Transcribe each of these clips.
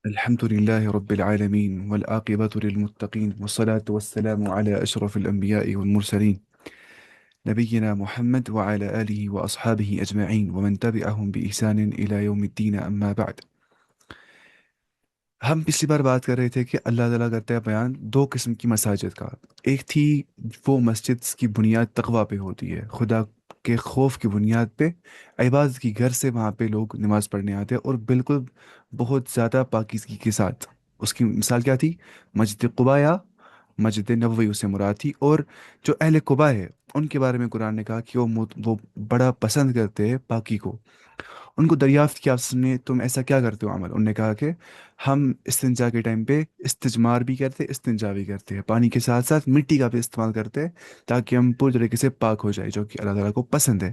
الحمد لله رب العالمين والعاقبة للمتقين والصلاة والسلام على أشرف الأنبياء والمرسلين نبينا محمد وعلى آله وأصحابه أجمعين ومن تبعهم بإحسان إلى يوم الدين أما بعد. ہم پچھلی بار بات کر رہے تھے کہ اللہ تعالیٰ کرتا ہے بیان دو قسم کی مساجد کا. ایک تھی وہ مسجد کی بنیاد تقوی پہ ہوتی ہے، خدا کے خوف کی بنیاد پہ عبادت کی گھر سے وہاں پہ لوگ نماز پڑھنے آتے ہیں اور بالکل بہت زیادہ پاکیزگی کے ساتھ. اس کی مثال کیا تھی؟ مسجد قباء یا مسجد نبوی اس سے مراد تھی. اور جو اہل قباء ہے ان کے بارے میں قرآن نے کہا کہ وہ بڑا پسند کرتے ہیں پاکی کو. ان کو دریافت کیا آپ نے تم ایسا کیا کرتے ہو عمل؟ انہوں نے کہا کہ ہم استنجا کے ٹائم پہ استجمار بھی کرتے استنجا بھی کرتے ہیں، پانی کے ساتھ ساتھ مٹی کا بھی استعمال کرتے ہیں تاکہ ہم پوری طریقے سے پاک ہو جائے، جو کہ اللہ تعالیٰ کو پسند ہے.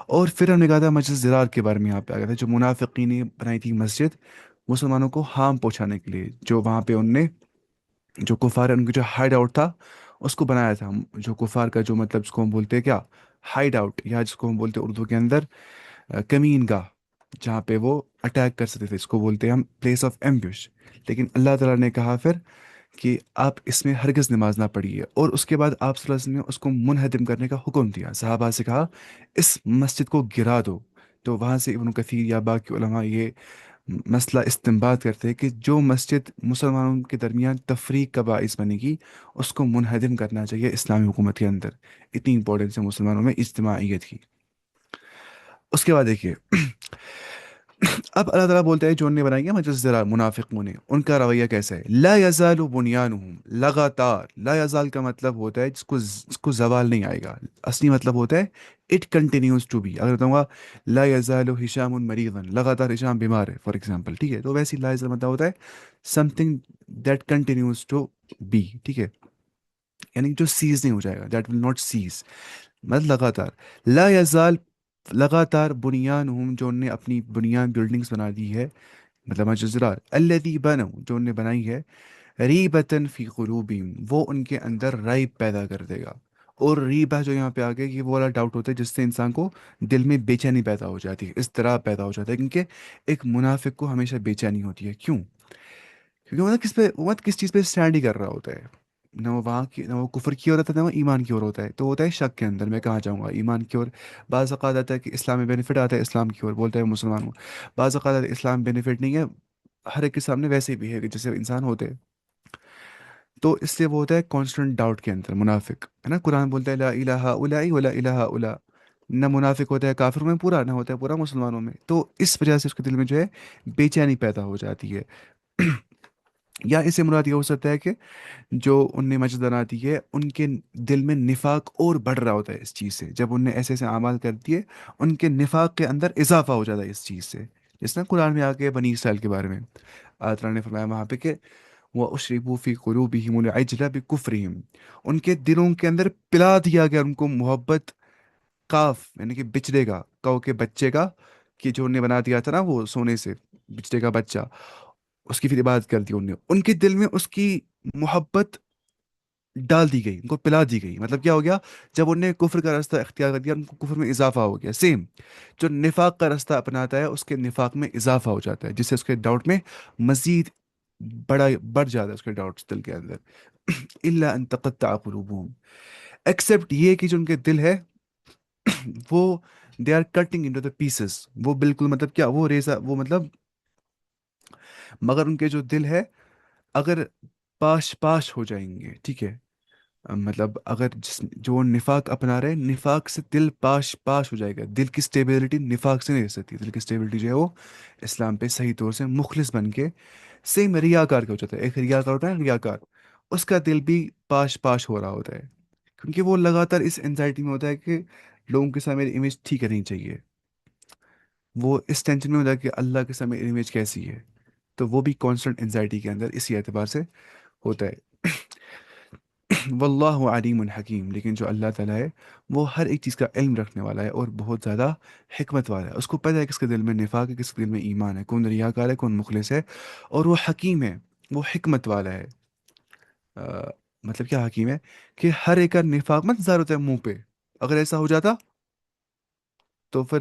اور پھر ہم نے کہا تھا مسجد زرار کے بارے میں یہاں پہ آ گیا تھا، جو منافقین نے بنائی تھی مسجد مسلمانوں کو ہارم پہنچانے کے لیے. جو وہاں پہ ان نے جو کفار ہے ان کا جو ہائیڈ آؤٹ تھا اس کو بنایا تھا. جو کفار کا جو مطلب جس کو ہم بولتے ہیں کیا، ہائیڈ آؤٹ، یا جس کو ہم بولتے ہیں اردو کے اندر کمین گاہ، جہاں پہ وہ اٹیک کر سکتے تھے، اس کو بولتے ہیں ہم پلیس آف ایمبیوش. لیکن اللہ تعالیٰ نے کہا پھر کہ آپ اس میں ہرگز نماز نہ پڑھیے، اور اس کے بعد آپ صلی اللہ علیہ وسلم نے اس کو منہدم کرنے کا حکم دیا. صحابہ سے کہا اس مسجد کو گرا دو. تو وہاں سے ابن کثیر یا باقی علماء یہ مسئلہ استنباط کرتے ہیں کہ جو مسجد مسلمانوں کے درمیان تفریق کا باعث بنے گی اس کو منہدم کرنا چاہیے اسلامی حکومت کے اندر. اتنی امپورٹنس ہے مسلمانوں میں اجتماعیت کی. اس کے بعد دیکھیے اب اللہ تعالیٰ بولتے ہیں جو انہیں بنائی ہے مسجد ذرا منافقوں نے، ان کا رویہ کیسا ہے؟ لا یزال بنیانہم، لگاتار. لا یزال کا مطلب ہوتا ہے جس کو زوال نہیں آئے گا. اصلی مطلب ہوتا ہے اٹ کنٹینیوز ٹو بی. اگر بتاؤں گا لا یزال ہشام مریضا، لگاتار ہشام بیمار ہے فار ایگزامپل، ٹھیک ہے، تو ویسے لا یزال مطلب ہوتا ہے something that continues to be, ٹھیک ہے، یعنی جو سیز نہیں ہو جائے گا، دیٹ ول ناٹ سیز، مطلب لگاتار. لا یزال، لگاتار. بنیانہم، جو انہوں نے اپنی بنیاد بلڈنگز بنا دی ہے، مطلب مجزرات. الذی بنوا، جو انہوں نے بنائی ہے، ریبتن فی قلوبہم، وہ ان کے اندر ریب پیدا کر دے گا. اور ریبہ جو یہاں پہ آگے یہ وہ والا ڈاؤٹ ہوتا ہے جس سے انسان کو دل میں بے چینی پیدا ہو جاتی ہے، اضطراب پیدا ہو جاتا ہے. کیونکہ ایک منافق کو ہمیشہ بے چینی ہوتی ہے. کیوں؟ کیونکہ وہ کس پہ، وہ کس چیز پہ اسٹینڈ ہی کر رہا ہوتا ہے. نہ وہ وہاں کی، نہ وہ کفر کی اور ہوتا ہے، نہ وہ ایمان کی اور ہوتا ہے. تو ہوتا ہے شک کے اندر، میں کہاں جاؤں گا، ایمان کی اور. بعض اوقات آتا ہے کہ اسلام میں بینیفٹ آتا ہے اسلام کی اور، بولتا ہے مسلمان ہوں. بعض اوقات آتا ہے اسلام بینیفٹ نہیں ہے، ہر ایک کے سامنے ویسے بھی ہے کہ جیسے انسان ہوتے ہیں. تو اس لیے وہ ہوتا ہے کانسٹنٹ ڈاؤٹ کے اندر منافق، ہے نا. قرآن بولتا ہے لا الہ الا ولا الہ الا. نہ منافق ہوتا ہے کافروں میں پورا، نہ ہوتا ہے پورا مسلمانوں میں. تو اس وجہ سے اس کے دل میں جو ہے بے چینی پیدا ہو جاتی ہے. یا اس سے مراد یہ ہو سکتا ہے کہ جو ان نے مسجد بناتی ہے ان کے دل میں نفاق اور بڑھ رہا ہوتا ہے اس چیز سے. جب ان نے ایسے ایسے اعمال کر دیے ان کے نفاق کے اندر اضافہ ہو جاتا ہے اس چیز سے. جس طرح قرآن میں آ کے بنی اسرائیل کے بارے میں اللہ تعالیٰ نے فرمایا وہاں پہ کہ وَأُشْرِبُوا فِي قُلُوبِهِمُ الْعِجْلَ بِكُفْرِهِمْ، ان کے دلوں کے اندر پلا دیا گیا ان کو محبت، کاف یعنی کہ بچڑے کا، کو کے بچے کا، کہ جو انہیں بنا دیا تھا نا وہ سونے سے، بچڑے کا بچہ، اس کی پھر عبادت کر دی انہوں نے. ان کے دل میں اس کی محبت ڈال دی گئی، ان کو پلا دی گئی. مطلب کیا ہو گیا؟ جب انہوں نے کفر کا راستہ اختیار کر دیا ان کو کفر میں اضافہ ہو گیا. سیم جو نفاق کا راستہ اپناتا ہے اس کے نفاق میں اضافہ ہو جاتا ہے، جس سے اس کے ڈاؤٹ میں مزید بڑھ جاتا ہے اس کے ڈاؤٹس دل کے اندر. الا ان تقطع قلوبهم، ایکسیپٹ یہ کہ جو ان کے دل ہے وہ they are cutting into the pieces. وہ بالکل مطلب کیا، وہ ریزا، وہ مطلب مگر ان کے جو دل ہے اگر پاش پاش ہو جائیں گے، ٹھیک ہے، مطلب اگر جو نفاق اپنا رہے نفاق سے دل پاش پاش ہو جائے گا. دل کی سٹیبلٹی نفاق سے نہیں رہ سکتی. دل کی سٹیبلٹی جو ہے وہ اسلام پہ صحیح طور سے مخلص بن کے، سیم ریاکار کا ہو جاتا ہے. ایک ریاکار ہوتا ہے نا، ریاکار، اس کا دل بھی پاش پاش ہو رہا ہوتا ہے. کیونکہ وہ لگاتار اس انزائٹی میں ہوتا ہے کہ لوگوں کے سامنے میری امیج ٹھیک کرنی چاہیے. وہ اس ٹینشن میں ہوتا ہے کہ اللہ کے سامنے امیج کیسی ہے. تو وہ بھی کانسٹنٹ انزائٹی کے اندر اسی اعتبار سے ہوتا ہے. واللہ علیم حکیم، لیکن جو اللہ تعالیٰ ہے وہ ہر ایک چیز کا علم رکھنے والا ہے اور بہت زیادہ حکمت والا ہے. اس کو پتہ ہے کس کے دل میں نفاق ہے، کس کے دل میں ایمان ہے، کون ریاکار ہے، کون مخلص ہے. اور وہ حکیم ہے، وہ حکمت والا ہے. آ، مطلب کیا حکیم ہے؟ کہ ہر ایک کا نفاق مت ظاہر ہوتا ہے منہ پہ. اگر ایسا ہو جاتا تو پھر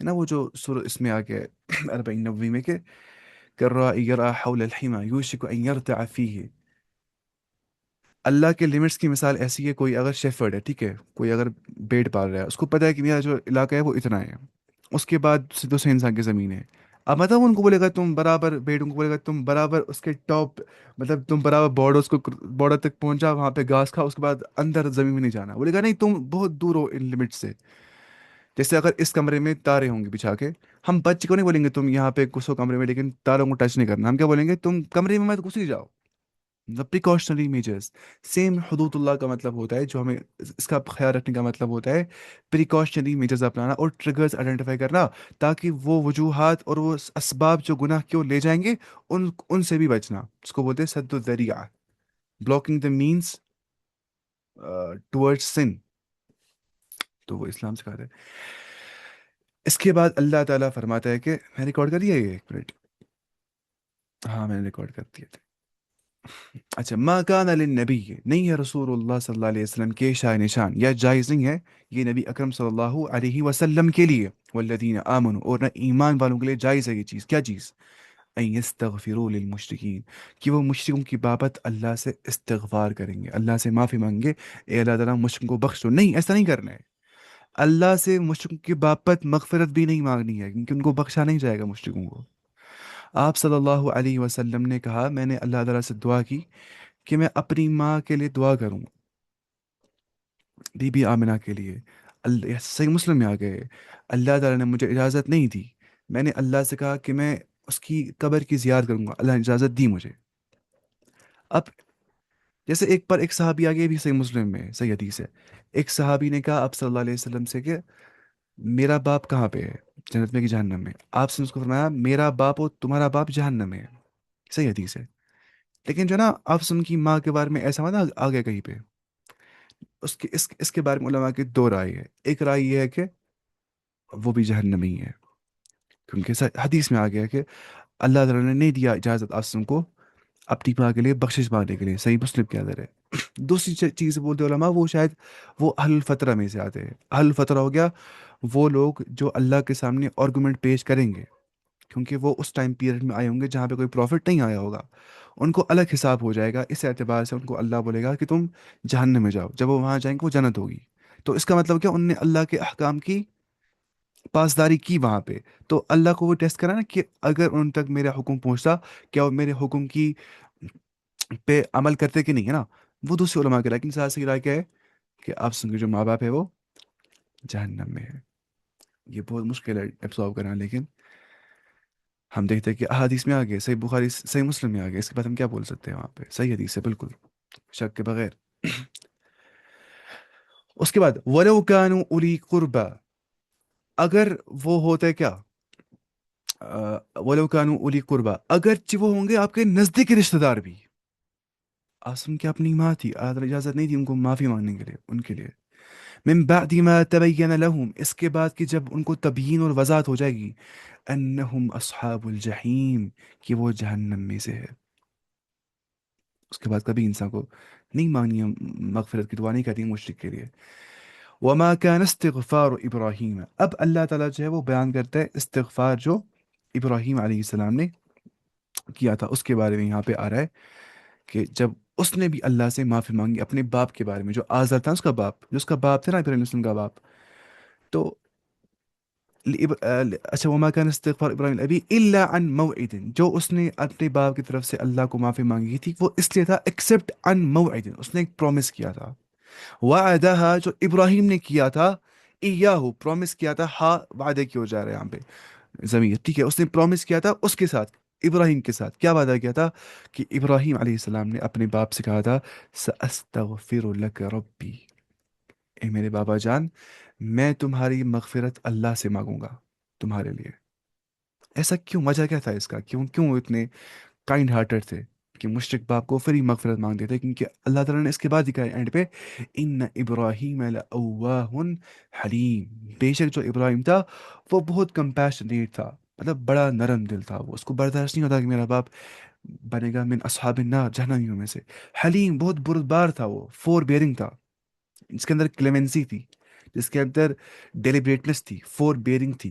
ہے نا وہ جو سورہ اس میں آ گیا 40 میں کہ كالراعي يرعى حول الحمى يوشك أن يرتع فيه. اللہ کے لمٹس کی مثال ایسی ہے، کوئی اگر شیفرڈ ہے، ٹھیک ہے، کوئی اگر بیٹ پال رہا ہے، اس کو پتہ ہے کہ میرا جو علاقہ ہے وہ اتنا ہے، اس کے بعد دوسرے انسان کی زمین ہے. اب مطلب ان کو بولے گا تم برابر بیٹ، ان کو بولے گا تم برابر اس کے ٹاپ، مطلب تم برابر بارڈر اس کو بارڈر تک پہنچا، وہاں پہ گھاس کھا، اس کے بعد اندر زمین میں نہیں جانا. بولے گا نہیں تم بہت دور ہو ان لمٹ سے. جیسے اگر اس کمرے میں تارے ہوں گے بچھا کے، ہم بچے کو نہیں بولیں گے تم یہاں پہ گھسو کمرے میں لیکن تاروں کو ٹچ نہیں کرنا. ہم کیا بولیں گے؟ تم کمرے میں مت گھس ہی جاؤ. مطلب پریکاشنری میجرز. سیم حدود اللہ کا مطلب ہوتا ہے، جو ہمیں اس کا خیال رکھنے کا مطلب ہوتا ہے پریکاشنری میجرز اپنانا اور ٹریگرز آئیڈینٹیفائی کرنا، تاکہ وہ وجوہات اور وہ اسباب جو گناہ کیوں لے جائیں گے ان سے بھی بچنا. اس کو بولتے ہیں سد الذریعہ، بلاکنگ دا مینس ٹورڈ سن. تو وہ اسلام سکھاتا ہے. اس کے بعد اللہ تعالیٰ فرماتا ہے کہ میں ریکارڈ کر دیا یہ، ایک منٹ. ہاں میں نے ریکارڈ کر دیا تھا. اچھا، ما کان للنبی، نہیں ہے رسول اللہ صلی اللہ علیہ وسلم کے شاہ نشان، یا جائز نہیں ہے یہ نبی اکرم صلی اللہ علیہ وسلم کے لیے، والذین آمنوا، اور نہ ایمان والوں کے لیے جائز ہے یہ چیز. کیا چیز؟ ان یستغفروا للمشرکین، کہ وہ مشرکوں کی بابت اللہ سے استغفار کریں گے، اللہ سے معافی مانگیں گے، اے اللہ تعالیٰ مشرکوں کو بخش دو. نہیں، ایسا نہیں کرنا ہے. اللہ سے مشرکوں کی بابت مغفرت بھی نہیں مانگنی ہے، کیونکہ ان کو بخشا نہیں جائے گا مشرکوں کو. آپ صلی اللہ علیہ وسلم نے کہا میں نے اللہ تعالیٰ سے دعا کی کہ میں اپنی ماں کے لیے دعا کروں، بی بی آمنہ کے لیے. اللہ صحیح مسلم میں آ گئے، اللہ تعالیٰ نے مجھے اجازت نہیں دی، میں نے اللہ سے کہا کہ میں اس کی قبر کی زیارت کروں گا، اللہ نے اجازت دی مجھے. اب جیسے ایک صحابی آگے بھی صحیح مسلم میں صحیح حدیث ہے، ایک صحابی نے کہا آپ صلی اللہ علیہ وسلم سے کہ میرا باپ کہاں پہ ہے؟ جنت میں کہ جہنم میں؟ آپ نے اس کو فرمایا میرا باپ اور تمہارا باپ جہنم میں ہے. صحیح حدیث ہے. لیکن جو نا افس ان کی ماں کے بارے میں ایسا مت آ گیا کہیں پہ. اس کے بارے میں علماء کی دو رائے ہے. ایک رائے یہ ہے کہ وہ بھی جہنمی ہے، کیونکہ حدیث میں آ گیا کہ اللہ تعالیٰ نے نہیں دیا اجازت آسم کو اپنی ماں کے لیے بخشش مانگنے کے لیے. صحیح مسلم کے اندر ہے. دوسری چیز بولتے علماء، وہ شاید وہ اہل الفترہ میں سے آتے ہیں. اہل الفترہ ہو گیا وہ لوگ جو اللہ کے سامنے آرگومنٹ پیش کریں گے، کیونکہ وہ اس ٹائم پیریڈ میں آئے ہوں گے جہاں پہ کوئی پروفٹ نہیں آیا ہوگا. ان کو الگ حساب ہو جائے گا. اس اعتبار سے ان کو اللہ بولے گا کہ تم جہنم میں جاؤ. جب وہ وہاں جائیں گے وہ جنت ہوگی. تو اس کا مطلب کیا؟ ان نے اللہ کے احکام کی پاسداری کی وہاں پہ. تو اللہ کو وہ ٹیسٹ کرا نا کہ اگر ان تک میرا حکم پہنچتا، کیا وہ میرے حکم کی پہ عمل کرتے کہ نہیں، ہے نا. وہ دوسرے علماء کے. لیکن ساتھ سی رائے کیا ہے کہ آپ سن کے جو ماں باپ ہے وہ جہنم میں ہے. یہ بہت مشکل ہے ایبسارب کرنا، لیکن ہم دیکھتے ہیں کہ احادیث میں آگے صحیح بخاری صحیح مسلم میں آگے. اس کے بعد ہم کیا بول سکتے ہیں؟ وہاں پہ صحیح حدیث ہے بالکل، شک کے بغیر. اس کے بعد وَلَوْ كَانُوا أُولِي قُرْبَى، اگر وہ ہوتے کیا؟ وَلَوْ كَانُوا أُولِي قُرْبَى، اگرچہ وہ ہوں گے آپ کے نزدیکی رشتہ دار بھی. آسم کی اپنی ماں تھی، اللہ تعالیٰ اجازت نہیں دی ان کو معافی مانگنے کے لیے ان کے لیے. من بعد ما تبین لهم، اس کے بعد کہ جب ان کو تبیین اور وضاحت ہو جائے گی، انہم اصحاب الجحیم، کہ وہ جہنم میں سے ہے. اس کے بعد کبھی انسان کو نہیں مانگنی ہے، مغفرت کی دعا نہیں کرنی مشرک کے لیے. وما كان استغفار ابراہیم، اب اللہ تعالیٰ جو ہے وہ بیان کرتا ہے استغفار جو ابراہیم علیہ السلام نے کیا تھا. اس کے بارے میں یہاں پہ آ رہا ہے کہ جب اس نے بھی اللہ سے معافی مانگی اپنے باپ کے بارے میں، جو آزر تھا اس کا باپ، جو اس کا باپ تھا نا ابراہیم علیہ السلام کا باپ. تو اچھا، وما كان استغفار ابراہیم ابی الا عن موعد، جو اس نے اپنے باپ کی طرف سے اللہ کو معافی مانگی تھی وہ اس لیے تھا ایکسپٹ عن موعد، اس نے ایک پرومس کیا تھا. وعدہا، جو ابراہیم نے کیا تھا، ایاہو پرومس کیا تھا، ہاں وعدے کی ہو جا رہا ہے یہاں پہ ضمیر، ٹھیک ہے. اس نے پرومس کیا تھا اس کے ساتھ، ابراہیم کے ساتھ. کیا وعدہ کیا تھا؟ کہ ابراہیم علیہ السلام نے اپنے باپ سے کہا تھا سأستغفر لک ربی، اے میرے بابا جان میں تمہاری مغفرت اللہ سے مانگوں گا تمہارے لیے. ایسا کیوں؟ وجہ کیا تھا اس کا؟ کیوں وہ اتنے کائنڈ ہارٹڈ تھے کہ مشرک باپ کو فری مغفرت مانگتے تھے؟ کیونکہ اللہ تعالیٰ نے اس کے بعد ہی کہا اینڈ پہ ان ابراہیم لأواہ حلیم، بے شک جو ابراہیم تھا وہ بہت کمپیشنیٹ تھا، مطلب بڑا نرم دل تھا. وہ اس کو برداشت نہیں ہوتا کہ میرا باپ بنے گا من اصحاب النار، جہنمیوں میں سے. حلیم، بہت بردبار تھا، وہ فور بیئرنگ تھا، جس کے اندر کلیمنسی تھی، جس کے اندر ڈیلیبریٹنس تھی، فور بیئرنگ تھی.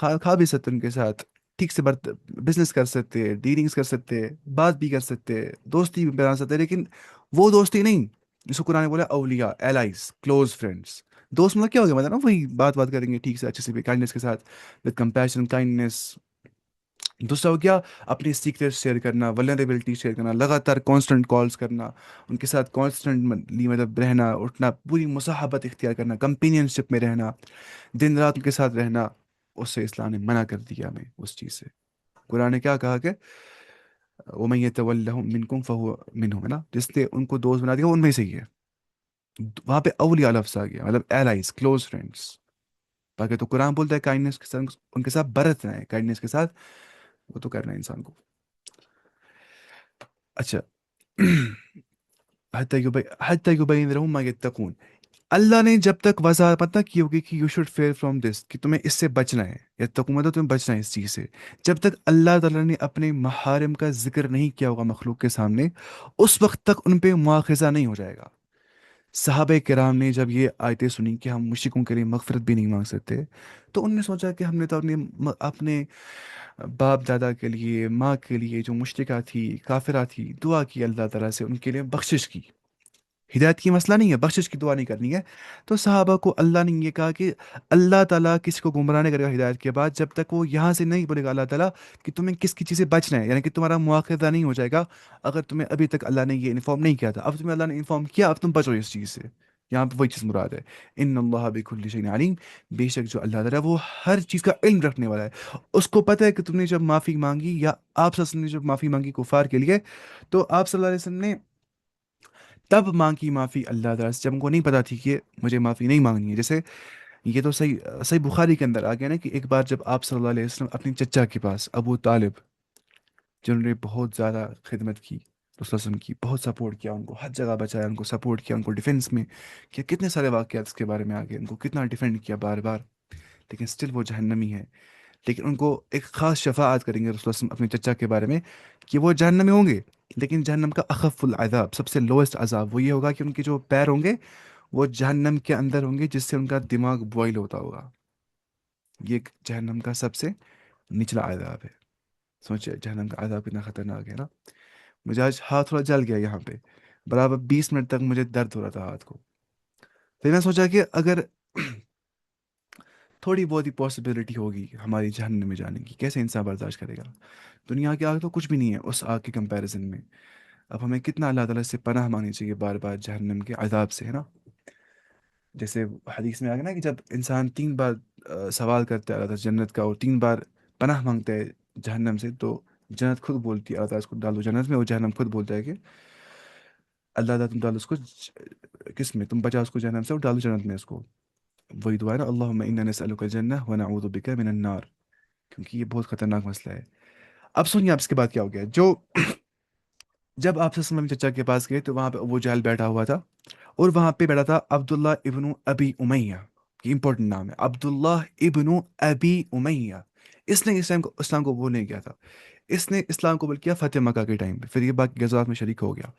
کھا بھی سکتے ان کے ساتھ، ٹھیک سے بزنس کر سکتے، ڈیلنگس کر سکتے، بات بھی کر سکتے، دوستی بھی بنا سکتے، لیکن وہ دوستی نہیں جس کو قرآن نے بولا اولیاء، ایلائز، کلوز فرینڈس۔ دوست مطلب کیا ہو گیا؟ مطلب نا وہی بات بات کریں گے ٹھیک سے، اچھے سے بھی، کائنڈنس کے ساتھ، وتھ کمپیشن، کائنڈنس۔ دوسرا ہو گیا اپنی سیکریٹ شیئر کرنا، ولنریبلٹی شیئر کرنا، لگاتار کانسٹنٹ کالز کرنا، ان کے ساتھ کانسٹنٹلی مطلب رہنا اٹھنا، پوری مصاحبت اختیار کرنا، کمپینین شپ میں رہنا، دن رات ان کے ساتھ رہنا۔ اس سے اسلام نے منع کر دیا ہمیں اس چیز سے۔ قرآن نے کیا کہا کہ وَمَن يَتَوَلَّهُم مِّنكُمْ فَهُوَ مِنْهُمْ، ہے نا، جس نے ان کو دوست بنا دیا وہ ان میں سے ہی ہے۔ وہاں پہ اولیاء لفظ آ گیا، مطلب ایلائز، کلوز فرینڈس۔ باقی تو قرآن بولتا ہے کائنڈنس کے ساتھ ان کے ساتھ برتنا ہے، کائنڈنس کے ساتھ وہ تو کرنا ہے انسان کو۔ اچھا، حتیٰ یبین لہم ما یتقون، اللہ نے جب تک وضاحت مت نہ کی ہوگی کہ you should fear from this, کہ تمہیں اس سے بچنا ہے، یتقون مطلب تمہیں بچنا ہے اس چیز سے، جب تک اللہ تعالیٰ نے اپنے محارم کا ذکر نہیں کیا ہوگا مخلوق کے سامنے، اس وقت تک ان پہ مواخذہ نہیں ہو جائے گا۔ صحابہ کرام نے جب یہ آیتیں سنی کہ ہم مشرکوں کے لیے مغفرت بھی نہیں مانگ سکتے، تو ان نے سوچا کہ ہم نے تو اپنے باپ دادا کے لیے، ماں کے لیے جو مشرکہ تھی، کافرہ تھی، دعا کی اللہ تعالیٰ سے ان کے لیے بخشش کی۔ ہدایت کی مسئلہ نہیں ہے، بخشش کی دعا نہیں کرنی ہے۔ تو صحابہ کو اللہ نے یہ کہا کہ اللہ تعالیٰ کسی کو گمراہ نہیں کرے گا ہدایت کے بعد، جب تک وہ یہاں سے نہیں بولے گا اللہ تعالیٰ کہ تمہیں کس کی چیز سے بچنا ہے، یعنی کہ تمہارا مواخذہ نہیں ہو جائے گا اگر تمہیں ابھی تک اللہ نے یہ انفارم نہیں کیا تھا۔ اب تمہیں اللہ نے انفارم کیا، اب تم بچو اس چیز سے۔ یہاں پہ وہی چیز مراد ہے، ان اللہ بکل شیء علیم، بے شک جو اللہ تعالیٰ ہے وہ ہر چیز کا علم رکھنے والا ہے۔ اس کو پتہ ہے کہ تم نے جب معافی مانگی، یا آپ صلی اللہ علیہ وسلم نے جب معافی مانگی کفار کے لیے، تو آپ صلی اللہ علیہ وسلم نے تب مانگی معافی اللہ تعالیٰ سے جب ان کو نہیں پتا تھی کہ مجھے معافی نہیں مانگنی ہے۔ جیسے یہ تو صحیح صحیح بخاری کے اندر آ گیا نا کہ ایک بار جب آپ صلی اللہ علیہ وسلم اپنی چچا کے پاس، ابو طالب، جنہوں نے بہت زیادہ خدمت کی رسول اللہ علیہ وسلم کی، بہت سپورٹ کیا ان کو، ہر جگہ بچایا ان کو، سپورٹ کیا ان کو ڈیفینس میں، کہ کتنے سارے واقعات اس کے بارے میں آ گئے، ان کو کتنا ڈیفینڈ کیا بار بار، لیکن اسٹل وہ جہنمی ہے۔ لیکن ان کو ایک خاص شفاعت کریں گے رسول اللہ علیہ وسلم اپنے چچا کے بارے میں، کہ وہ جہنم میں ہوں گے، لیکن جہنم کا اخف العذاب، سب سے لوئسٹ عذاب وہ یہ ہوگا کہ ان کے جو پیر ہوں گے وہ جہنم کے اندر ہوں گے، جس سے ان کا دماغ بوائل ہوتا ہوگا۔ یہ ایک جہنم کا سب سے نچلا عذاب ہے۔ سوچے جہنم کا عذاب کتنا خطرناک ہے نا۔ مجھے آج ہاتھ تھوڑا جل گیا یہاں پہ، برابر 20 منٹ تک مجھے درد ہو رہا تھا ہاتھ کو۔ پھر میں سوچا کہ اگر تھوڑی بہت ہی پاسبلٹی ہوگی ہماری جہنم میں جانے کی، کیسے انسان برداشت کرے گا؟ دنیا کی آگ تو کچھ بھی نہیں ہے اس آگ کے کمپیریزن میں۔ اب ہمیں کتنا اللہ تعالیٰ سے پناہ مانگنی چاہیے بار بار جہنم کے عذاب سے، ہے نا۔ جیسے حدیث میں آ گیا نا کہ جب انسان 3 بار سوال کرتا ہے اللہ تعالیٰ سے جنت کا، اور 3 بار پناہ مانگتا ہے جہنم سے، تو جنت خود بولتی ہے اللہ تعالیٰ اس کو ڈال دو جنت میں، اور جہنم خود بولتا ہے کہ اللہ تعالیٰ تم ڈالو اس کو کس میں، تم بچا اس کو جہنم سے اور ڈالو جنت میں اس کو۔ وہی دعا ہے نا، اللہم انا نسألک الجنہ ونعوذ بک من النار، کیونکہ یہ بہت خطرناک مسئلہ ہے۔ اب سنیے آپ اس کے بعد کیا ہو گیا۔ جو جب آپ سے وسلم چچا کے پاس گئے تو وہاں پہ ابو جہل بیٹھا ہوا تھا، اور وہاں پہ بیٹھا تھا عبداللہ ابن ابی امیہ، یہ امپورٹنٹ نام ہے، عبداللہ ابن ابی امیہ۔ اس نے اسلام کو وہ نہیں کیا تھا، اس نے اسلام قبول کیا فتح مکہ کے ٹائم پہ، پھر یہ باقی غزوات میں شریک ہو گیا۔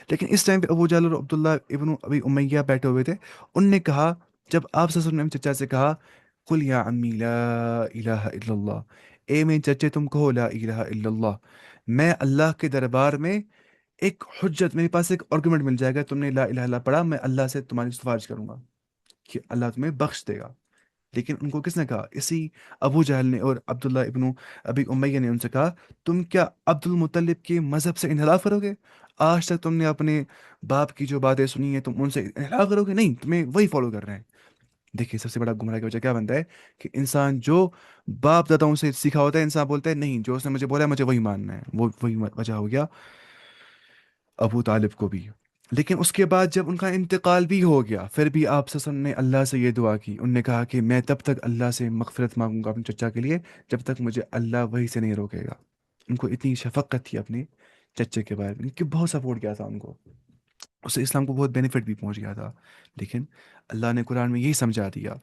لیکن اس ٹائم پہ ابو جہل اور عبداللہ ابن ابی امیہ بیٹھے ہوئے تھے۔ ان نے کہا، جب آپ صلی اللہ علیہ وسلم نے چچا سے کہا قل یا عمی لا الہ الا اللہ، اے میرے چچے تم کہو لا الہ الا اللہ، میں اللہ کے دربار میں ایک حجت، میرے پاس ایک آرگومنٹ مل جائے گا، تم نے لا الہ الا اللہ پڑھا، میں اللہ سے تمہاری سفارش کروں گا کہ اللہ تمہیں بخش دے گا۔ لیکن ان کو کس نے کہا؟ اسی ابو جہل نے اور عبداللہ ابن ابی امیہ نے ان سے کہا، تم کیا عبد المطلب کے مذہب سے انحراف کرو گے؟ آج تک تم نے اپنے باپ کی جو باتیں سنی ہیں تم ان سے انحراف کرو گے؟ نہیں، تمہیں وہی فالو کر رہے ہیں۔ دیکھیے سب سے بڑا گمراہ کی وجہ کیا بنتا ہے کہ انسان جو باپ داداؤں سے سیکھا ہوتا ہے، انسان بولتا ہے نہیں، جو اس نے مجھے بولا ہے مجھے وہی ماننا ہے، وہ وہی وجہ ہو گیا ابو طالب کو بھی۔ لیکن اس کے بعد جب ان کا انتقال بھی ہو گیا، پھر بھی آپ سسن نے اللہ سے یہ دعا کی، ان نے کہا کہ میں تب تک اللہ سے مغفرت مانگوں گا اپنے چچا کے لیے جب تک مجھے اللہ وہی سے نہیں روکے گا۔ ان کو اتنی شفقت تھی اپنے چچے کے بارے میں کہ بہت سپورٹ کیا تھا ان کو، اس سے اسلام کو بہت بینیفٹ بھی پہنچ گیا تھا۔ لیکن اللہ نے قرآن میں یہی سمجھا دیا۔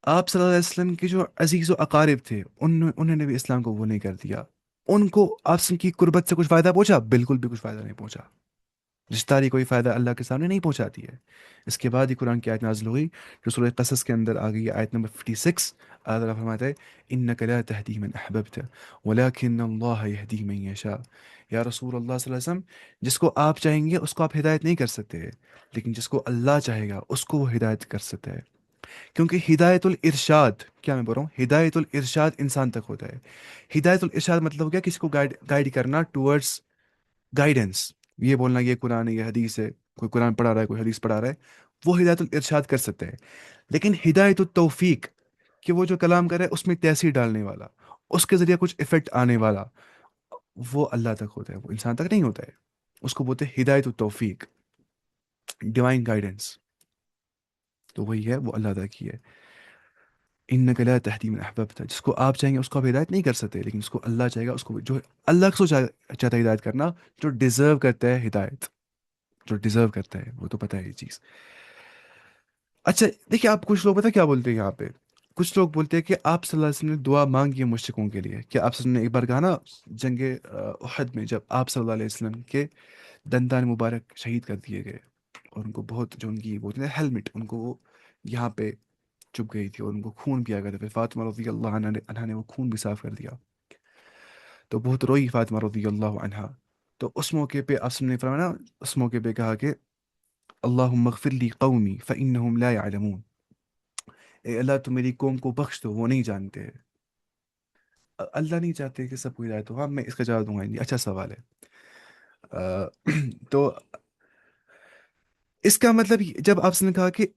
آپ صلی اللہ علیہ وسلم کے جو عزیز و اقارب تھے، انہوں نے بھی اسلام کو وہ نہیں کر دیا۔ ان کو آپ سے کی قربت سے کچھ فائدہ پہنچا؟ بالکل بھی کچھ فائدہ نہیں پہنچا۔ رشتہ داری کوئی فائدہ اللہ کے سامنے نہیں پہنچاتی ہے۔ اس کے بعد ہی قرآن کی آیت نازل ہوئی جو سورہ قصص کے اندر آ گئی، آیت نمبر 56۔ اللہ تعالیٰ فرماتا ہے انک لا تہدی من احببت ولکن اللہ یہدی من یشاء۔ یا رسول اللہ صلی اللہ علیہ وسلم، جس کو آپ چاہیں گے اس کو آپ ہدایت نہیں کر سکتے، لیکن جس کو اللہ چاہے گا اس کو وہ ہدایت کر سکتا ہے۔ کیونکہ ہدایت الارشاد، کیا میں بول رہا ہوں، ہدایت الارشاد انسان تک ہوتا ہے۔ ہدایت الارشاد مطلب ہو گیا کسی کو گائیڈ کرنا ٹورڈز گائیڈنس، یہ بولنا یہ قرآن ہے یہ حدیث ہے، کوئی قرآن پڑھا رہا ہے کوئی حدیث پڑھا رہا ہے، وہ ہدایت الارشاد کر سکتے ہیں۔ لیکن ہدایت التوفیق، کہ وہ جو کلام کرے اس میں تاثیر ڈالنے والا، اس کے ذریعے کچھ افیکٹ آنے والا، وہ اللہ تک ہوتا ہے، وہ انسان تک نہیں ہوتا ہے۔ اس کو بولتے ہیں ہدایت التوفیق، ڈیوائن گائیڈنس، تو وہی ہے، وہ اللہ تک کی ہے۔ انک لا تہدی من احببت، جس کو آپ چاہیں گے اس کو آپ ہدایت نہیں کر سکتے، لیکن جس کو اللہ چاہے گا اس کو، جو اللہ کو چاہتا ہے ہدایت کرنا، جو ڈیزرو کرتا ہے ہدایت، جو ڈیزرو کرتا ہے، وہ تو پتہ ہے یہ چیز۔ اچھا دیکھیے، آپ کچھ لوگ پتہ کیا بولتے ہیں یہاں پہ، کچھ لوگ بولتے ہیں کہ آپ صلی اللہ علیہ وسلم نے دعا مانگی ہے مشرکوں کے لیے، کہ آپ صلی اللہ علیہ وسلم نے ایک بار کہا نا جنگ احد میں، جب آپ صلی اللہ علیہ وسلم کے دندان مبارک شہید کر دیے گئے، اور ان کو بہت، جو ان کی بولتے ہیں ہیلمٹ، ان کو وہ یہاں پہ چپ گئی تھی اور ان کو خون پیا گیا تھا، پھر فاطمہ رضی اللہ عنہ نے وہ خون بھی صاف کر دیا، تو بہت روئی فاطمہ رضی اللہ عنہ۔ تو اس موقع پہ آپ نے فرمایا نا، اس موقع پہ کہا کہ اللہم اغفر لی قومی فإنہم لا يعلمون، اے اللہ تو میری قوم کو بخش دو، وہ نہیں جانتے۔ اللہ نہیں چاہتے کہ سب کو ہدایت ہو؟ ہاں، میں اس کا جواب دوں گا، اچھا سوال ہے۔ تو اس کا مطلب جب آپ نے کہا کہ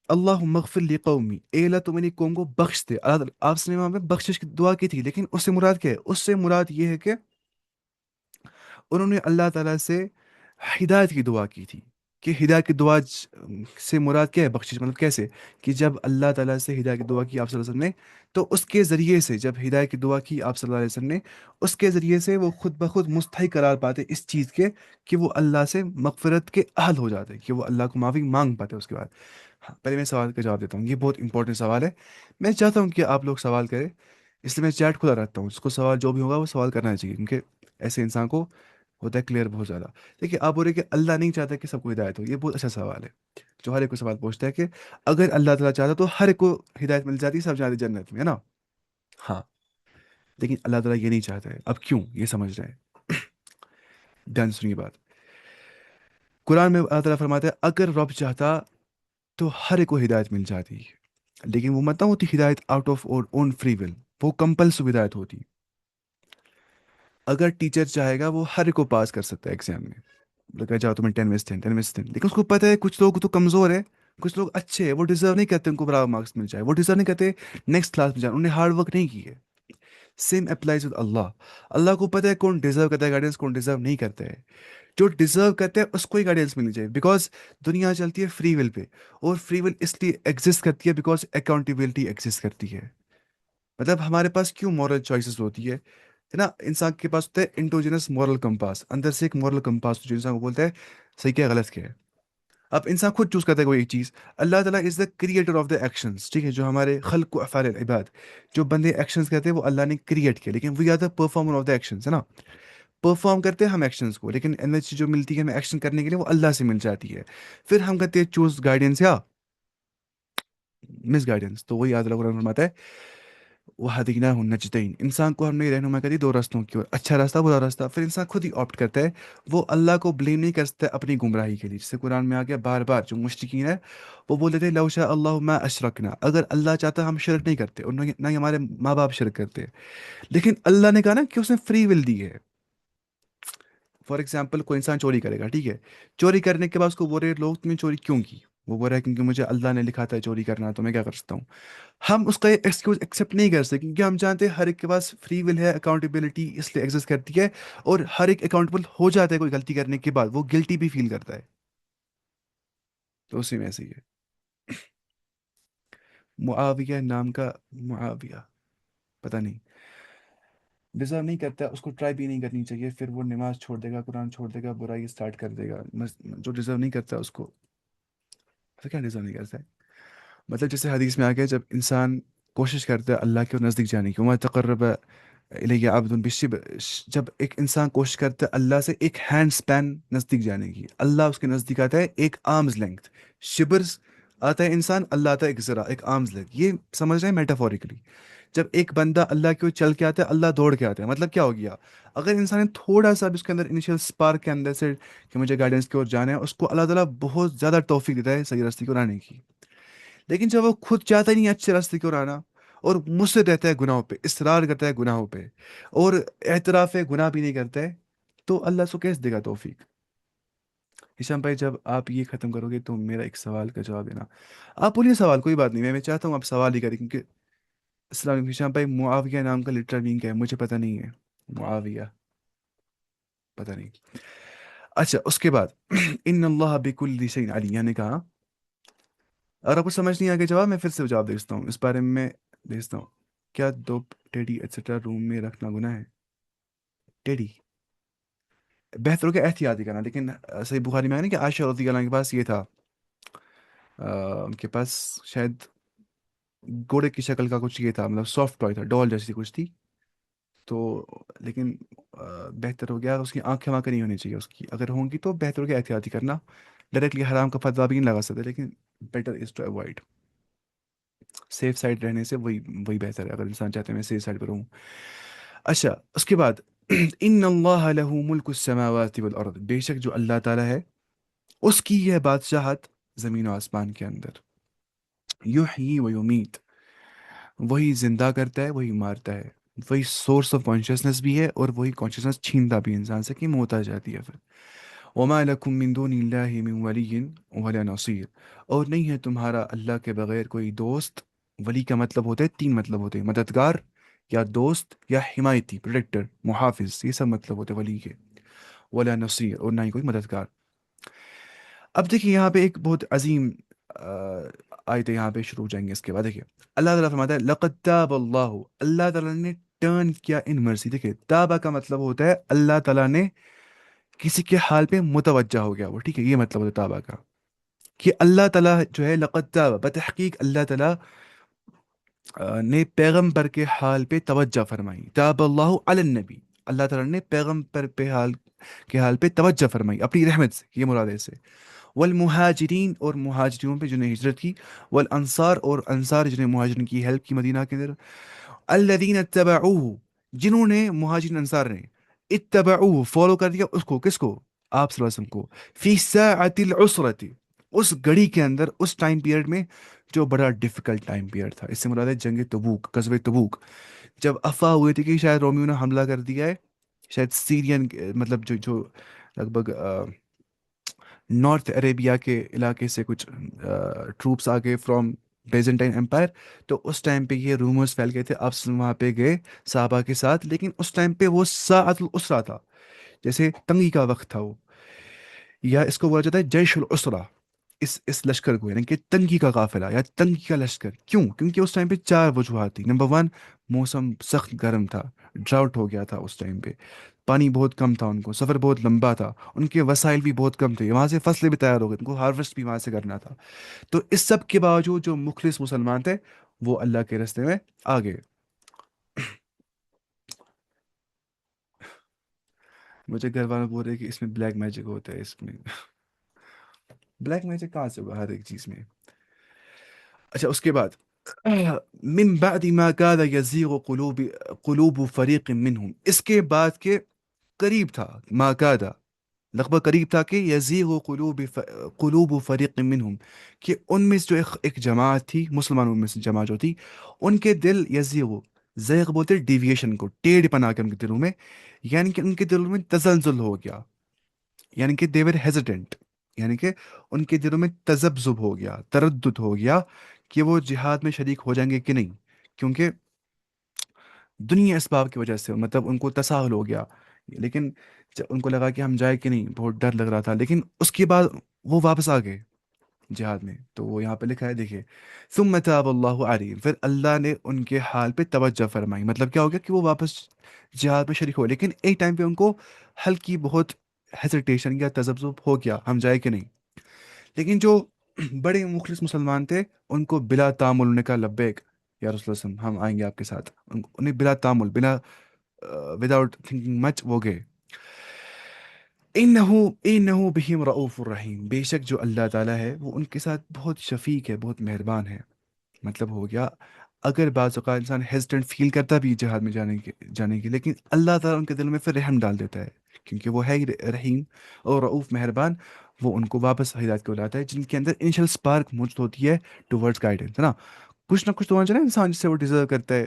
اللہم اغفر لی قومی، اے اللہ تو میری قوم کو بخش دے، آپ نے وہاں پہ بخشش کی دعا کی تھی، لیکن اس سے مراد کیا ہے؟ اس سے مراد یہ ہے کہ انہوں نے اللہ تعالیٰ سے ہدایت کی دعا کی تھی، کہ ہدایت کی دعا سے مراد کیا ہے؟ بخشش، مطلب کیسے؟ کہ جب اللہ تعالیٰ سے ہدایت کی دعا کی آپ صلی اللہ علیہ وسلم نے، تو اس کے ذریعے سے، جب ہدایت کی دعا کی آپ صلی اللہ علیہ وسلم نے، اس کے ذریعے سے وہ خود بخود مستحق قرار پاتے اس چیز کے کہ وہ اللہ سے مغفرت کے اہل ہو جاتے، کہ وہ اللہ کو معافی مانگ پاتے اس کے بعد۔ ہاں، پہلے میں سوال کا جواب دیتا ہوں، یہ بہت امپورٹنٹ سوال ہے، میں چاہتا ہوں کہ آپ لوگ سوال کریں، اس لیے میں چیٹ کھلا رکھتا ہوں، اس کو سوال جو بھی ہوگا وہ سوال کرنا چاہیے، کیونکہ ایسے انسان کو ہوتا ہے کلیئر بہت زیادہ۔ دیکھیے، آپ بول رہے کہ اللہ نہیں چاہتا کہ سب کو ہدایت ہو، یہ بہت اچھا سوال ہے، جو ہر ایک کو سوال پوچھتا ہے کہ اگر اللہ تعالیٰ چاہتا تو ہر ایک کو ہدایت مل جاتی، سب جاتے جنت میں، ہے نا؟ ہاں، لیکن اللہ تعالیٰ یہ نہیں چاہتا ہے، اب کیوں؟ یہ سمجھ رہے ہیں؟ دھیان سنیے بات، قرآن میں اللہ تعالیٰ فرماتا ہے اگر رب چاہتا تو ہر ایک کو ہدایت مل جاتی، لیکن وہ مت نہ ہوتی ہدایت out of own free will, وہ کمپلسو ہدایت ہوتی۔ اگر ٹیچر چاہے گا وہ ہر ایک کو پاس کر سکتا ہے ایگزام میں، لگا جاؤ تمہیں 10 میں سے 10، 10 میں سے 10، لیکن اس کو پتہ ہے کچھ لوگ تو کمزور ہے، کچھ لوگ اچھے ہیں، وہ ڈیزرو نہیں کرتے ان کو برابر مارکس مل جائے، وہ ڈیزرو نہیں کرتے نیکسٹ کلاس میں جائے، انہوں نے ہارڈ ورک نہیں کی ہے۔ سیم اپلائز ود اللہ، اللہ کو پتہ ہے کون ڈیزرو کرتا ہے گائیڈنس، کون ڈیزرو نہیں کرتا ہے، جو ڈیزرو کرتا ہے اس کو ہی گائیڈنس ملنی چاہیے، بیکاز دنیا چلتی ہے فری ول پہ، اور فری ول اس لیے ایگزسٹ کرتی ہے بیکاز اکاؤنٹیبلٹی ایگزسٹ کرتی ہے۔ مطلب ہمارے پاس کیوں مورل چوائسیز ہوتی ہے نا؟ انسان کے پاس ہوتا ہے انڈوجینس مورل کمپاس، اندر سے ایک مورل کمپاس جو انسان کو بولتا ہے صحیح کیا ہے غلط کیا ہے۔ اب انسان خود چوز کرتا ہے کوئی ایک چیز، اللہ تعالیٰ is the creator of the actions, ٹھیک ہے، جو ہمارے خلق و افعال العباد، جو بندے ایکشنز کرتے ہیں وہ اللہ نے کریٹ کیا، لیکن we are the performer of the actions, ہے نا؟ پرفارم کرتے ہیں ہم ایکشنز کو، لیکن انرجی جو ملتی ہے ہمیں ایکشن کرنے کے لیے وہ اللہ سے مل جاتی ہے، پھر ہم کرتے ہیں چوز گائیڈنس یا مس گائیڈنس، تو وہی اللہ قرآن فرماتا ہے وہ ہدینہ النجدین، انسان کو ہم نے رہنما کری دو راستوں کی اور، اچھا راستہ برا راستہ، پھر انسان خود ہی آپٹ کرتا ہے، وہ اللہ کو بلیم نہیں کر سکتا اپنی گمراہی کے لیے، جسے قرآن میں آ گیا بار بار، جو مشرکین ہے وہ بولتے تھے لو شاء اللہ ما اشرکنا، اگر اللہ چاہتا ہم شرک نہیں کرتے، اور نہ ہی ہمارے ماں باپ شرک کرتے، لیکن اللہ نے کہا نا کہ اس نے فری ول دی ہے۔ فار ایگزامپل کوئی انسان چوری کرے گا، ٹھیک ہے، چوری کرنے کے بعد اس کو بول رہے لوگ تم نے چوری کیوں کی، وہ بول رہا ہے کیونکہ مجھے اللہ نے لکھا تھا چوری کرنا، تو میں کیا کر سکتا ہوں؟ ہم اس کا یہ ایکسکیوز ایکسیپٹ نہیں کر سکتے، کیونکہ ہم جانتے ہیں ہر ایک کے پاس فری ول ہے، اکاؤنٹیبلٹی اس لیے ایگزسٹ کرتی ہے، اور ہر ایک اکاؤنٹیبل ہو جاتا ہے کوئی غلطی کرنے کے بعد، وہ گلٹی بھی فیل کرتا ہے، تو اسی میں ایسے ہی ہے۔ معاویہ نام کا، معاویہ پتہ نہیں، ڈیزرو نہیں کرتا، اس کو ٹرائی بھی نہیں کرنی چاہیے، پھر وہ نماز چھوڑ دے گا، قرآن چھوڑ دے گا، برائی اسٹارٹ کر دے گا، جو ڈیزرو نہیں کرتا اس کو، پتہ کیا ڈیزرو نہیں کرتا ہے؟ مطلب جیسے حدیث میں آ گیا جب انسان کوشش کرتا ہے اللہ کے نزدیک جانے کی، وما تقرب الیہ عبد بالشبر، جب ایک انسان کوشش کرتا ہے اللہ سے ایک ہینڈ سپین نزدیک جانے کی، اللہ اس کے نزدیک آتا ہے ایک آرمز لینتھ. شبرز آتا ہے انسان، اللہ آتا ہے ایک ذرا، ایک آرمز لینتھ. یہ سمجھ رہے ہیں میٹافوریکلی. جب ایک بندہ اللہ کی اور چل کے آتا ہے، اللہ دوڑ کے آتا ہے. مطلب کیا ہو گیا؟ اگر انسان نے تھوڑا سا بھی اس کے اندر انیشیل سپارک کے اندر سے کہ مجھے گائیڈنس کی اور جانا ہے، اس کو اللہ تعالیٰ بہت زیادہ توفیق دیتا ہے صحیح راستے کو آنے کی. لیکن جب وہ خود چاہتا ہی نہیں اچھے راستے کی اور آنا، اور مصر رہتا ہے گناہوں پہ، اصرار کرتا ہے گناہوں پہ، اور اعتراف گناہ بھی نہیں کرتا ہے، تو اللہ اس کو کیسے دے گا توفیق؟ ہشام بھائی جب آپ یہ ختم کرو گے تو میرا ایک سوال کا جواب دینا. آپ بولیے سوال، کوئی بات نہیں، میں چاہتا ہوں آپ سوال ہی کریں، کیونکہ السلام علیکم ہشام بھائی، معاویہ نام کا لٹرل میننگ کیا ہے؟ مجھے پتہ نہیں ہے. معاویہ، پتہ نہیں. اچھا اس کے بعد ان اللہ بکل شیء علیم، یعنی کہا. اگر آپ کو سمجھ نہیں آ گیا جواب، میں پھر سے جواب دیتا ہوں اس بارے میں. دیکھتا ہوں کیا دو ٹیڈی ایٹسٹرا روم میں رکھنا گناہ ہے؟ ٹیڈی بہتر ہو کہ احتیاطی کرنا. لیکن صحیح بخاری میں ہے نا کہ عائشہ رضی اللہ عنہ کے پاس یہ تھا، ان کے پاس شاید گھوڑے کی شکل کا کچھ یہ تھا، مطلب سافٹ ٹوائے تھا، ڈال جیسی کچھ تھی. تو لیکن بہتر ہو گیا اس کی آنکھیں واں نہیں ہونی چاہیے اس کی، اگر ہوں گی تو بہتر ہو گیا احتیاطی کرنا. ڈائریکٹلی حرام کا فتویٰ بھی نہیں لگا سکتے، لیکن better is to avoid. Safe side رہنے سے وہی بہتر ہے، اگر انسان چاہتے ہیں میں سیف سائڈ پہ رہوں. اچھا اس کے بعد ان اللہ لہ ملک السماوات والارض، بے شک جو اللہ تعالیٰ ہے اس کی یہ بادشاہت زمین و آسمان کے اندر. یحیی و یمیت، وہی زندہ کرتا ہے وہی مارتا ہے، وہی سورس آف کانشیسنس بھی ہے اور وہی کانشیسنس چھینتا بھی انسان سے کہ موت آ جاتی ہے پھر. وما لکم من دون اللہ من ولی ولا نصیر، اور نہیں ہے تمہارا اللہ کے بغیر کوئی دوست. ولی کا مطلب ہوتا ہے تین مطلب ہوتے ہیں، مددگار یا دوست یا حمایتی، پروٹیکٹر، محافظ، یہ سب مطلب ہوتے ہیں ولی کے. ولا نصیر، اور نہ ہی کوئی مددگار. اب دیکھیے یہاں پہ ایک بہت عظیم آیتیں یہاں پہ شروع ہو جائیں گے. اس کے بعد دیکھیے اللہ تعالیٰ فرماتا ہے لقد تاب اللہ، اللہ تعالیٰ نے ٹرن کیا ان مرسی. دیکھیے تابہ کا مطلب ہوتا ہے اللہ تعالیٰ نے کسی کے حال پہ متوجہ ہو گیا وہ، ٹھیک ہے، یہ مطلب ہوتا ہے تابہ کا. کہ اللہ تعالیٰ جو ہے لقد تاب، بتحقیق اللہ تعالیٰ نے پیغمبر کے حال پہ توجہ فرمائی. تاب اللہ علی النبی، اللہ تعالیٰ نے پیغمبر پہ حال پہ توجہ فرمائی اپنی رحمت سے، یہ مراد ہے اس سے. والمہاجرین، اور مہاجروں پہ جنہیں ہجرت کی. والانصار، اور انصار جنہیں مہاجرین کی ہیلپ کی مدینہ کے اندر. الذین اتبعوہ، جنہوں نے مہاجرین انصار نے اتبعوہ فالو کر دیا اس کو، کس کو؟ آپ صلی اللہ علیہ وسلم کو. فی ساعۃ العسرۃ، اس گھڑی کے اندر، اس ٹائم پیریڈ میں جو بڑا ڈیفیکلٹ ٹائم پیریڈ تھا. اس سے مراد ہے جنگ تبوک، غزوہ تبوک. جب افواہ ہوئی تھی کہ شاید رومیو نے حملہ کر دیا ہے، شاید سیرین مطلب جو لگ بھگ نارتھ عربیہ کے علاقے سے کچھ ٹروپس آ گئے فرام بیزنٹائن امپائر. تو اس ٹائم پہ یہ رومرز پھیل گئے تھے، آپ وہاں پہ گئے صحابہ کے ساتھ. لیکن اس ٹائم پہ وہ ساعت الاسرا تھا، جیسے تنگی کا وقت تھا وہ، یا اس کو بولا جاتا ہے جیش الاسرا. اس لشکر کو یعنی کہ تنگی کا قافلہ یا تنگی کا لشکر. کیوں؟ کیونکہ اس ٹائم پہ چار وجوہات تھی. نمبر ون، موسم سخت گرم تھا، ڈراؤٹ ہو گیا تھا اس ٹائم پہ، پانی بہت کم تھا، ان کو سفر بہت لمبا تھا، ان کے وسائل بھی بہت کم تھے، وہاں سے فصلیں بھی تیار ہو گئی، ان کو ہارویسٹ بھی وہاں سے کرنا تھا. تو اس سب کے باوجود جو مخلص مسلمان تھے وہ اللہ کے راستے میں آ گئے. مجھے گھر والوں بول رہے کہ اس میں بلیک میجک ہوتا ہے. اس میں بلیک میجک کہاں سے ہوا ہر ایک چیز میں؟ اچھا اس کے بعد من بعد ما كاد يزيغ قلوب فریق منهم، اس کے بعد کے قریب تھا، ما كاد لگ بھگ قریب تھا کہ یزیغ قلوب فریق منهم، کہ ان میں سے جو ایک جماعت تھی، مسلمانوں میں سے جماعت جو تھی، ان کے دل یزیغ، زیغ بولتے ڈیویشن کو، ٹیڑھ پنا کے ان کے دلوں میں، یعنی کہ ان کے دلوں میں تزلزل ہو گیا، یعنی کہ دیور ہیزیٹنٹ، یعنی کہ ان کے دلوں میں تذبذب ہو گیا، تردد ہو گیا کہ وہ جہاد میں شریک ہو جائیں گے کہ نہیں. کیونکہ دنیا اسباب کی وجہ سے مطلب ان کو تساہل ہو گیا. لیکن جب ان کو لگا کہ ہم جائے کہ نہیں، بہت ڈر لگ رہا تھا، لیکن اس کے بعد وہ واپس آ گئے جہاد میں. تو وہ یہاں پہ لکھا ہے دیکھیے ثم تاب اللہ علیہم، پھر اللہ نے ان کے حال پہ توجہ فرمائی. مطلب کیا ہو گیا کہ وہ واپس جہاد میں شریک ہو، لیکن ایک ٹائم پہ ان کو ہلکی بہت ہیزیٹیشن یا تذبذب ہو گیا ہم جائے کہ نہیں. لیکن جو بڑے مخلص مسلمان تھے ان کو بلا تعامل نے کہا لبیک یا رسول اللہ صلی اللہ علیہ وسلم، ہم آئیں گے آپ کے ساتھ. انہیں بلا تعامل، بلا وداؤٹ تھنکنگ مچ وہ گئے. انہو بہم رؤوف الرحیم، بے شک جو اللہ تعالیٰ ہے وہ ان کے ساتھ بہت شفیق ہے، بہت مہربان ہے. مطلب ہو گیا اگر بعض اوقات انسان ہیزیٹنٹ فیل کرتا بھی ہے جہاد میں جانے کی، لیکن اللہ تعالیٰ ان کے دل میں پھر رحم ڈال دیتا ہے، کیونکہ وہ ہے ہی رحیم اور رعوف مہربان. وہ ان کو واپس ہدایت کو لاتا ہے جن کے اندر انیشل سپارک موجود ہوتی ہے ٹورڈز گائیڈنس، ہے نا. کچھ نہ کچھ تو ہونا چاہیے نا انسان جس سے وہ ڈیزرو کرتا ہے،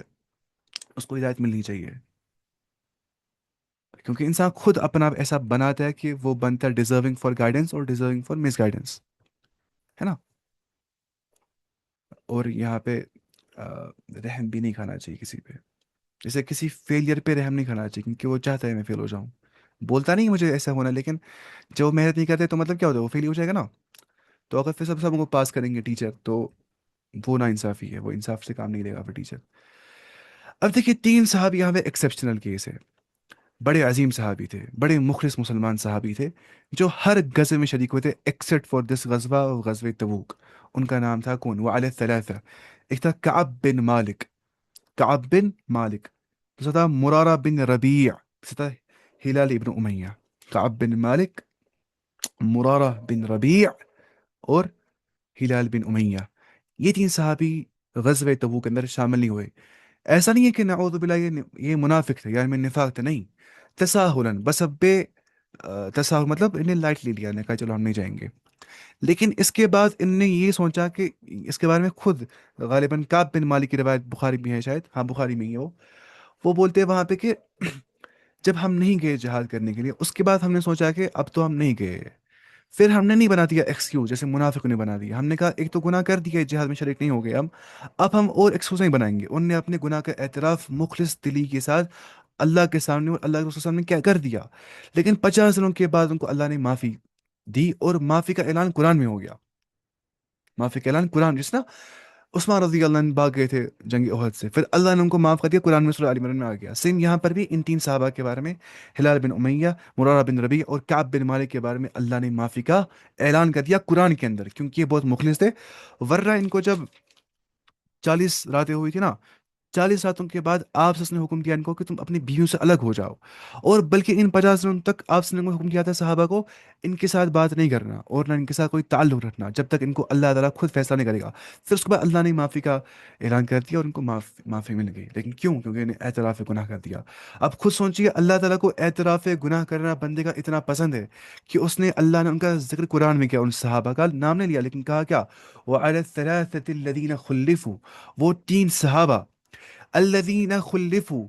اس کو ہدایت ملنی چاہیے. کیونکہ انسان خود اپنا آپ ایسا بناتا ہے کہ وہ بنتا ہے ڈیزرونگ فار گائیڈنس اور ڈیزرونگ فار مس گائیڈنس، ہے نا. اور یہاں پہ رحم بھی نہیں کھانا چاہیے کسی پہ، جیسے کسی فیلئر پہ رحم نہیں کھانا چاہیے، کیونکہ وہ چاہتا ہے میں فیل ہو جاؤں. بولتا نہیں مجھے ایسا ہونا، لیکن جب وہ محنت نہیں کرتے تو مطلب کیا ہوتا ہے، وہ فیل ہو جائے گا نا. تو اگر پھر سب کو پاس کریں گے ٹیچر تو وہ نا انصافی ہے، وہ انصاف سے کام نہیں لے گا پھر ٹیچر. اب دیکھیے تین صحابی یہاں پہ ایکسیپشنل کیس ہے. بڑے عظیم صحابی تھے، بڑے مخلص مسلمان صحابی تھے، جو ہر غزوے میں شریک ہوئے تھے ایکسیپٹ فار دس غزوہ اور غزوہ تبوک. ان کا نام تھا کون؟ وعلی الثلاثہ. ایک تھا کعب بن مالک، کعب بن مالک. دوسرا تھا مرارہ بن ربیع. تیسرا تھا ہلال ابن امیہ. کعب بن مالک، مرارہ بن ربیع، اور ہلال بن امیہ. یہ تین صحابی غزوہ تبوک کے اندر شامل نہیں ہوئے. ایسا نہیں ہے کہ نعوذ باللہ یہ منافق تھے یا میں نفاق تھے، نہیں. تساہلاً، بس اب بے تساہل، مطلب انہیں لائٹ لے لیا، نے کہا چلو ہم نہیں جائیں گے. لیکن اس کے بعد ان نے یہ سوچا کہ اس کے بارے میں خود غالباً کعب بن مالک کی روایت بخاری میں ہے شاید، ہاں بخاری میں ہی ہے وہ بولتے ہیں وہاں پہ کہ جب ہم نہیں گئے جہاد کرنے کے لیے، اس کے بعد ہم نے سوچا کہ اب تو ہم نہیں گئے. پھر ہم نے نہیں بنا دیا ایکسکیوز جیسے منافق نے بنا دیا. ہم نے کہا ایک تو گناہ کر دیا، جہاد میں شریک نہیں ہو گئے، اب ہم اور ایکسکیوز نہیں بنائیں گے. ان نے اپنے گناہ کا اعتراف مخلص دلی کے ساتھ اللہ کے سامنے اور اللہ کے رسول صلی اللہ علیہ وسلم نے کیا کر دیا. لیکن 50 دنوں کے بعد ان کو اللہ نے معافی دی، اور معافی کا اعلان قرآن میں ہو گیا. معافی کا اعلان قرآن، جس نا عثمان رضی اللہ عنہ بھاگ گئے تھے جنگ احد سے، پھر اللہ نے ان کو معاف کر دیا، قرآن میں سورہ آل عمران میں آ گیا. سیم یہاں پر بھی ان تین صحابہ کے بارے میں، ہلال بن امیہ، مرارہ بن ربیع اور کعب بن مالک کے بارے میں اللہ نے معافی کا اعلان کر دیا قرآن کے اندر، کیونکہ یہ بہت مخلص تھے. ورنہ ان کو جب 40 راتیں ہوئی تھی نا، 40 راتوں کے بعد آپ نے حکم دیا ان کو کہ تم اپنی بیویوں سے الگ ہو جاؤ. اور بلکہ ان 50 دنوں تک آپ نے حکم دیا تھا صحابہ کو ان کے ساتھ بات نہیں کرنا اور نہ ان کے ساتھ کوئی تعلق رکھنا جب تک ان کو اللہ تعالیٰ خود فیصلہ نہیں کرے گا. پھر اس کے بعد اللہ نے معافی کا اعلان کر دیا اور ان کو معافی مل گئی. لیکن کیوں؟ کیونکہ انہیں اعتراف گناہ کر دیا. اب خود سوچیے، اللہ تعالیٰ کو اعتراف گناہ کرنا بندے کا اتنا پسند ہے کہ اس نے، اللہ نے ان کا ذکر قرآن میں کیا، ان صحابہ کا نام نہیں لیا لیکن کہا کیا، وَعَلَى الثَّلَاثَةِ الَّذِينَ خُلِّفُوا. وہ تین صحابہ، الذین خلفوا،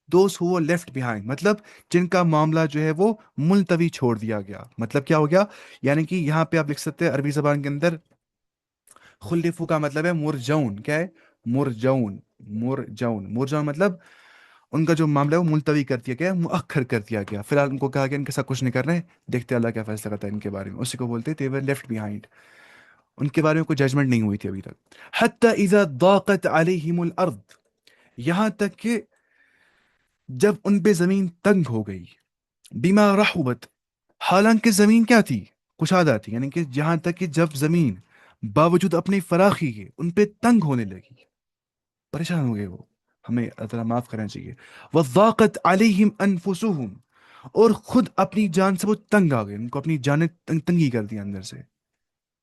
those who were left behind، مطلب جن کا معاملہ جو ہے وہ ملتوی چھوڑ دیا گیا. مطلب کیا ہو گیا؟ یعنی کہ یہاں پہ آپ لکھ سکتے ہیں عربی زبان کے اندر خلفو کا مطلب ہے مرجون. کیا ہے؟ مرجون. مرجون مطلب ان کا جو معاملہ ہے وہ ملتوی کر دیا گیا، مؤخر کر دیا گیا. فی الحال ان کو کہا گیا ان کے ساتھ کچھ نہیں کرنا ہے، دیکھتے اللہ کیا فیصلہ کرتا ہے ان کے بارے میں. اسی کو بولتے ہیں they were left behind. ان کے بارے میں کوئی ججمنٹ نہیں ہوئی تھی ابھی تک. حتی اذا ضاقت علیہم الارض، یہاں تک کہ جب ان پہ زمین تنگ ہو گئی، بما رحبت، حالانکہ زمین کیا تھی؟ کشادہ تھی. یعنی کہ جہاں تک کہ جب زمین باوجود اپنی فراخی کے ان پہ تنگ ہونے لگی، پریشان ہو گئے وہ. ہمیں اللہ تعالیٰ معاف کرنا چاہیے. وضاقت علیہم انفسہم، اور خود اپنی جان سے وہ تنگ آ گئے، ان کو اپنی جانیں تنگی کر دی اندر سے.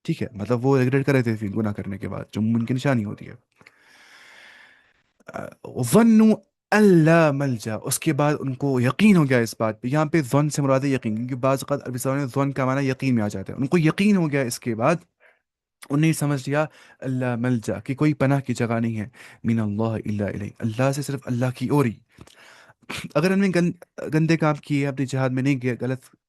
ٹھیک ہے، مطلب وہ ریگریٹ کر رہے تھے گناہ کرنے کے بعد، جو ان کی نشانی ہوتی ہے. ظنوا اللہ ملجا، اس کے بعد ان کو یقین ہو گیا اس بات پہ. یہاں پہ ظن سے مراد ہے یقین، کیونکہ بعض اوقات عربی زبان میں ظن کا معنی یقین میں آ جاتا ہے. ان کو یقین ہو گیا اس کے بعد، انہوں نے سمجھ لیا اللہ ملجا کہ کوئی پناہ کی جگہ نہیں ہے، من اللہ الا الیہ، اللہ سے صرف اللہ کی اور ہی. اگر ہم نے گندے کام کیے، اپنے جہاد میں نہیں گئے، غلط